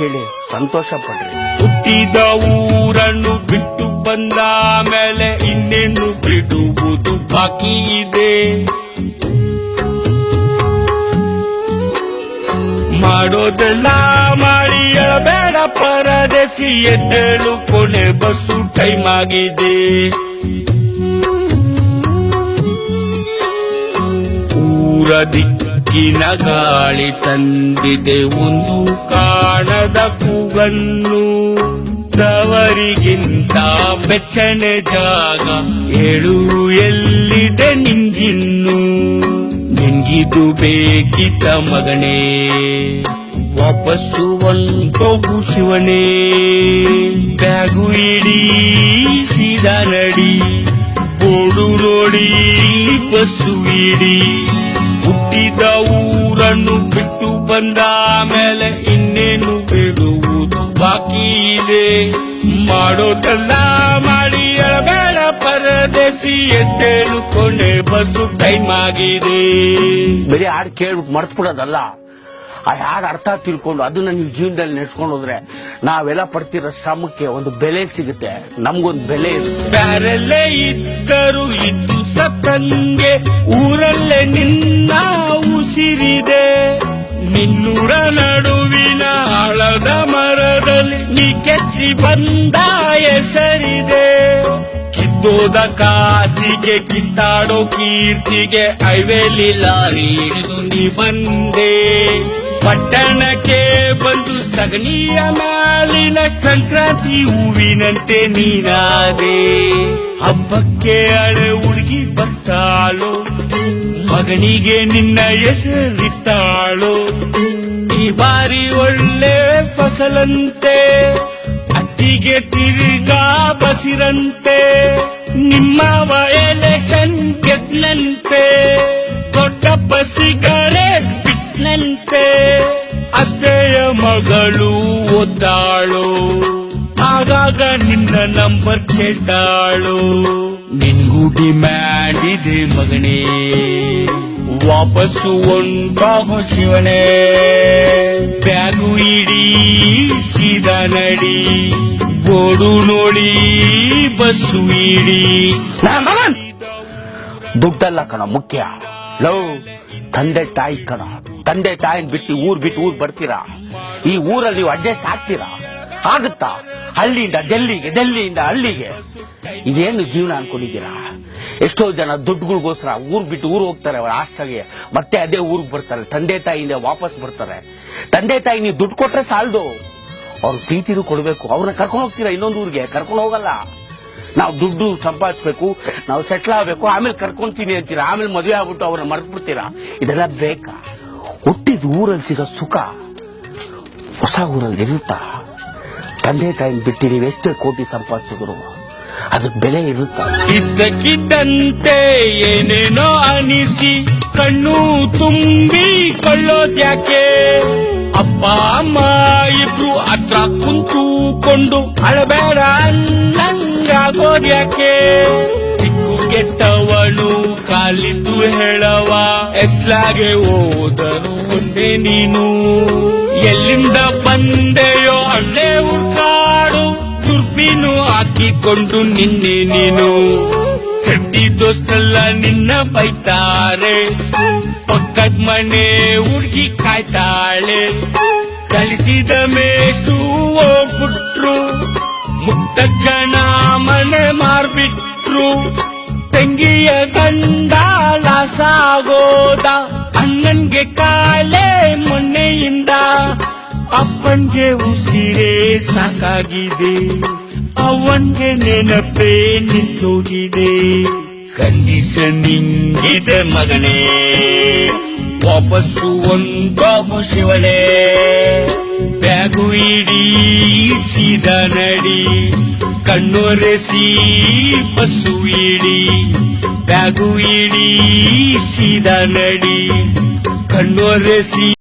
ಕೇಳಿ ಸಂತೋಷ ಪಡ್ರಿ. ಹುಟ್ಟಿದ ಊರನ್ನು ಬಿಟ್ಟು ಬಂದ ಮೇಲೆ ಇನ್ನೇನು ಬಿಡುವುದು ಬಾಕಿ ಇದೆ. ಮಾಡೋದೆಲ್ಲ ಮಾಡಿ ಬೇಡ ಪರದೇಸಿ, ಎದ್ದೇಳು ಕೊನೆ ಬಸ್ಸು ಟೈಮ್ ಆಗಿದೆ. ಊರ ದಿಕ್ಕಿನ ಗಾಳಿ ತಂದಿದೆ ಒಂದು ಕಾಣದ ಕೂಗನ್ನು. ತವರಿಗಿಂತ ಬೆಚ್ಚನೆ ಜಾಗ ಹೇಳು ಎಲ್ಲಿದೆ ನಿಂಗಿನ್ನು. ನಿನ್ಗಿದು ಬೇಕಿತ ಮಗನೇ, ವಾಪಸ್ಸು ಹೋಗು ಶಿವನೇ. ಬ್ಯಾಗು ಇಡೀ ಸೀದಾ ನಡಿ, ಬೋರ್ಡು ನೋಡಿ ಬಸ್ಸು ಇಡಿ. ಹುಟ್ಟಿದ ಊರನ್ನು ಬಿಟ್ಟು ಬಂದ ಮೇಲೆ ಇನ್ನೇನು ಬಿಡುವುದು ಬಾಕಿ ಇದೆ. ಮಾಡೋದೆಲ್ಲ ಮಾಡಿ ಬೇಡ ಪರದೇಸಿ, ಎದ್ದೇಳು ಕೊನೆ ಬಸ್ಸು ಟೈಮ್ ಆಗಿದೆ. ಬರೀ ಹಾಡು ಕೇಳ್ಬಿಟ್ಟು ಮರ್ತು ಬಿಡೋದಲ್ಲ, ಆ ಹಾಡು ಅರ್ಥ ತಿಳ್ಕೊಂಡು ಅದನ್ನ ನೀವು ಜೀವನದಲ್ಲಿ ನಡೆಸ್ಕೊಂಡು ಹೋದ್ರೆ ನಾವೆಲ್ಲ ಪಡ್ತಿರೋ ಶ್ರಮಕ್ಕೆ ಒಂದು ಬೆಲೆ ಸಿಗುತ್ತೆ, ನಮ್ಗೊಂದು ಬೆಲೆ ಇರುತ್ತೆ. ಬ್ಯಾರಲ್ಲೇ ಇದ್ದರು ಇದ್ದು ಸತ್ತಂಗೆ ಊರಲ್ಲೇ ನಿನ್ನ ಉಸಿರಿದೆ. ನಿನ್ನೂರ ನಡುವಿನ ಆಳದ ಮರದಲ್ಲಿ ನೀ ಕೆತ್ತಿ ಬಂದ ಹೆಸರಿದೆ. ಕಿತ್ತೋದ ಕಾಸಿಗೆ ಕಿತ್ತಾಡೋ ಕೀರ್ತಿಗೆ ಹೈವೇಲಿ ಲಾರಿ ಹಿಡಿದು ನೀ ಬಂದೆ. ಪಟ್ಟಣಕ್ಕೆ ಬಂದು ಸಗಣಿಯ ಮೇಲಿನ ಸಂಕ್ರಾಂತಿ ಹೂವಿನಂತೆ ನೀನಾದೆ. ಹಬ್ಬಕ್ಕೆ ಹಳೆ ಹುಡುಗಿ ಬರ್ತಾಳೋ, ಮಗನಿಗೆ ನಿನ್ನ ಹೆಸರಿಟ್ಟಾಳೋ. ಈ ಬಾರಿ ಒಳ್ಳೆ ಫಸಲಂತೆ, ಅತ್ತಿಗೆ ತಿರುಗಾ ಬಸಿರಂತೆ. ನಿಮ್ಮವ ಎಲೆಕ್ಷನ್ ಗೆದ್ನಂತೆ, ದೊಡ್ಡಪ್ಪ ಸಿಗರೇಟ್ ಬಿಟ್ನಂತೆ. ಅತ್ತೆಯ ಮಗಳು ಓದ್ದಾಳು, ಆಗಾಗ ನಿನ್ನ ನಂಬರ್ ಕೇಳ್ತಾಳು. ನಿನ್ಗೂ ಡಿಮ್ಯಾಂಡ್ ಇದೆ ಮಗನೇ, ವಾಪಸ್ಸು ಒಂದಾಗೋ ಶಿವನೇ. ಬ್ಯಾಗು ಇಡೀ ಸೀದಾ ನಡಿ, ಬೋರ್ಡು ನೋಡಿ ಬಸ್ಸು ಇಡಿ. ದುಡ್ಡಲ್ಲ ಕಣ ಮುಖ್ಯ, ಲವ್ ತಂದೆ ತಾಯಿ ಕಣ. ತಂದೆ ತಾಯಿನ ಬಿಟ್ಟು ಊರ್ ಬರ್ತೀರಾ? ಈ ಊರಲ್ಲಿ ನೀವು ಅಡ್ಜಸ್ಟ್ ಆಗ್ತೀರಾ? ಆಗುತ್ತಾ? ಹಳ್ಳಿಯಿಂದ ಡೆಲ್ಲಿಗೆ, ಡೆಲ್ಲಿಯಿಂದ ಹಳ್ಳಿಗೆ, ಇದೇನು ಜೀವನ ಅನ್ಕೊಂಡಿದ್ದೀರಾ? ಎಷ್ಟೋ ಜನ ದುಡ್ಡುಗಳಿಗೋಸ್ಕರ ಊರ್ ಬಿಟ್ಟು ಊರು ಹೋಗ್ತಾರೆ, ಅವರ ಹಾಸ್ಟೆಲ್ಗೆ, ಮತ್ತೆ ಅದೇ ಊರಿಗೆ ಬರ್ತಾರೆ. ತಂದೆ ತಾಯಿಯಿಂದ ವಾಪಸ್ ಬರ್ತಾರೆ. ತಂದೆ ತಾಯಿ ನೀವು ದುಡ್ಡು ಕೊಟ್ರೆ ಸಾಲದು, ಅವ್ರ ಪ್ರೀತಿನೂ ಕೊಡ್ಬೇಕು. ಅವ್ರನ್ನ ಕರ್ಕೊಂಡು ಹೋಗ್ತೀರಾ ಇನ್ನೊಂದು ಊರಿಗೆ? ಕರ್ಕೊಂಡು ಹೋಗಲ್ಲ. ನಾವು ದುಡ್ಡು ಸಂಪಾದಿಸ್ಬೇಕು, ನಾವು ಸೆಟ್ಲ್ ಆಗ್ಬೇಕು, ಆಮೇಲೆ ಕರ್ಕೊಂತೀನಿ ಅಂತೀರಾ, ಆಮೇಲೆ ಮದುವೆ ಆಗ್ಬಿಟ್ಟು ಅವ್ರನ್ನ ಮರ್ತು ಬಿಡ್ತೀರಾ. ಇದೆಲ್ಲ ಬೇಕಾ? ಹುಟ್ಟಿದ ಊರಲ್ಲಿ ಸಿಗೋ ಸುಖ ಹೊಸ ಊರಲ್ಲಿ ಇರುತ್ತಾ? ತಂದೆ ತಾಯಿನ ಬಿಟ್ಟು ನೀವು ಎಷ್ಟೇ ಕೋಟಿ ಸಂಪಾದಿಸಿದ್ರು ಅದಕ್ಕೆ ಬೆಲೆ ಇರುತ್ತಾ? ಇದ್ದಕ್ಕಿದ್ದಂತೆ ಏನೇನೋ ಅನಿಸಿ ಕಣ್ಣು ತುಂಬಿ ಕೊಳ್ಳೋದ್ಯಾಕೆ? ಅಪ್ಪ ಅಮ್ಮ ಇಬ್ರು ಹತ್ರ ಕುಂತುಕೊಂಡು ಅಳಬೇಡ ಅನ್ನಂಗಾಗೋದ್ಯಾಕೆ? ದಿಕ್ಕು ಗೆಟ್ಟವನು ಕಾಲಿದ್ದು ಹೇಳವ, ಎತ್ಲಾಗೆ ಹೋದನು ಒಂದೇ ನೀನು. ಎಲ್ಲಿಂದ ಬಂದೆಯೋ ಅಲ್ಲೇ ಹುಡ್ಕಾಡು, ದುರ್ಬಿನು ಹಾಕಿಕೊಂಡು ನಿನ್ನೆ ನೀನು. ಸಡ್ಡಿ ದೋಸ್ತಲ್ಲ ನಿನ್ನ ಬೈತಾರೆ, ಪಕ್ಕದ ಮನೆ ಹುಡುಗಿ ಕಾಯ್ತಾಳೆ. ಕಲಿಸಿದ ಮೇಷ್ಟು ಹೋಗ್ಬಿಟ್ರು, ಮುಕ್ತ ಜನ ಮನೆ ಮಾರ್ಬಿಟ್ರು. ತಂಗಿಯ ಗಂಡ ಲಾಸಾಗೋದ, ಅಣ್ಣನ್ಗೆ ಕಾಲೇ ಮೊನ್ನೆಯಿಂದ. ಅಪ್ಪನ್ಗೆ ಉಸಿರೇ ಸಾಕಾಗಿದೆ, ಅವನ್ಗೆ ನೆನಪೇ ನಿಂತೋಗಿದೆ. ಕಂಡೀಷನ್ ಹಿಂಗಿದೆ ಮಗನೇ, ವಾಪಸ್ಸು ಒಂದಾಗು ಶಿವನೇ. ಬ್ಯಾಗು ಇಡೀ ಸೀದಾ ನಡಿ, ಕಣ್ಣೊರೆಸಿ ಬಸ್ಸು ಇಡಿ. ಬ್ಯಾಗು ಇಡೀ ಸೀದಾ ನಡಿ, ಕಣ್ಣೊರೆಸಿ